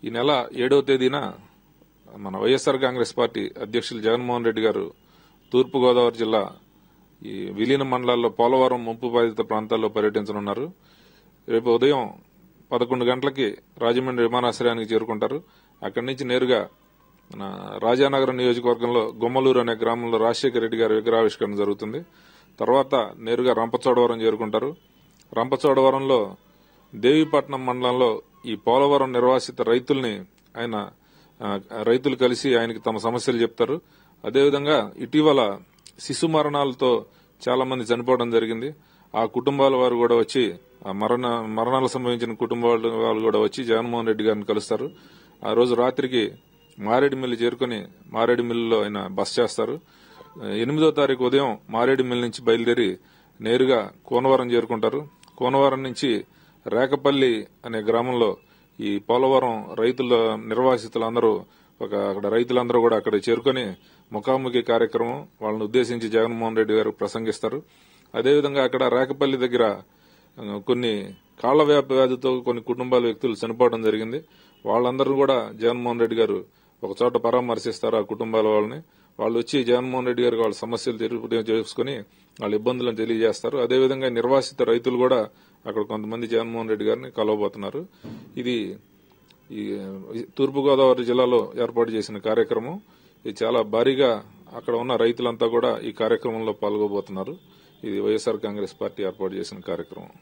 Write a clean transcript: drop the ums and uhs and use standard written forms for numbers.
ఈ నెల 7వ తేదీన మన వైఎస్ఆర్ కాంగ్రెస్ పార్టీ అధ్యక్షులు జగన్మోహన్ రెడ్డి గారు తూర్పుగోదావరి జిల్లా ఈ విలీన మండలాల్లో పోలవరం ముంపు బాధిత ప్రాంతాల్లో పర్యటించనున్నారు. రేపు ఉదయం 11 గంటలకి రాజమండ్రి విమానాశ్రయానికి చేరుకుంటారు. అక్కడి నుంచి నేరుగా మన రాజానగరం నియోజకవర్గంలో గుమ్మలూరు అనే గ్రామంలో రాజశేఖర రెడ్డి గారి విగ్రహావిష్కరణ జరుగుతుంది. తర్వాత నేరుగా రంపచోడవరం చేరుకుంటారు. రంపచోడవరంలో దేవీపట్నం మండలంలో ఈ పోలవరం నిర్వాసిత రైతులు కలిసి ఆయనకి తమ సమస్యలు చెప్తారు. అదేవిధంగా ఇటీవల శిశు మరణాలతో చాలా మంది చనిపోవడం జరిగింది. ఆ కుటుంబాల వారు కూడా వచ్చి ఆ మరణాలు సంభవించిన కుటుంబాల వాళ్ళు కూడా వచ్చి జగన్మోహన్ రెడ్డి గారిని కలుస్తారు. ఆ రోజు రాత్రికి మారేడుమిల్లి చేరుకుని మారేడుమిల్లిలో ఆయన బస చేస్తారు. 8వ తారీఖు ఉదయం మారేడుమిల్లి నుంచి బయలుదేరి నేరుగా కోనవరం చేరుకుంటారు. కోనవరం నుంచి రేకపల్లి అనే గ్రామంలో ఈ పోలవరం రైతుల నిర్వాసితులందరూ అక్కడ రైతులందరూ కూడా అక్కడ చేరుకుని ముఖాముఖి కార్యక్రమం వాళ్ళని ఉద్దేశించి జగన్మోహన్ రెడ్డి గారు ప్రసంగిస్తారు. అదేవిధంగా అక్కడ రేకపల్లి దగ్గర కొన్ని కాళ్ల వ్యాధితో కొన్ని కుటుంబాల వ్యక్తులు చనిపోవడం జరిగింది. వాళ్ళందరూ కూడా జగన్మోహన్ రెడ్డి గారు ఒక చోట పరామర్శిస్తారు. ఆ కుటుంబాల వాళ్ళని వాళ్ళు వచ్చి జగన్మోహన్ రెడ్డి గారికి వాళ్ళ సమస్యలు చేసుకుని వాళ్ళ ఇబ్బందులను తెలియజేస్తారు. అదేవిధంగా నిర్వాసిత రైతులు కూడా అక్కడ కొంతమంది జగన్మోహన్ రెడ్డి గారిని కలవబోతున్నారు. ఇది ఈ తూర్పుగోదావరి జిల్లాలో ఏర్పాటు చేసిన కార్యక్రమం. ఇది చాలా భారీగా అక్కడ ఉన్న రైతులంతా కూడా ఈ కార్యక్రమంలో పాల్గొబోతున్నారు. ఇది వైఎస్ఆర్ కాంగ్రెస్ పార్టీ ఏర్పాటు చేసిన కార్యక్రమం.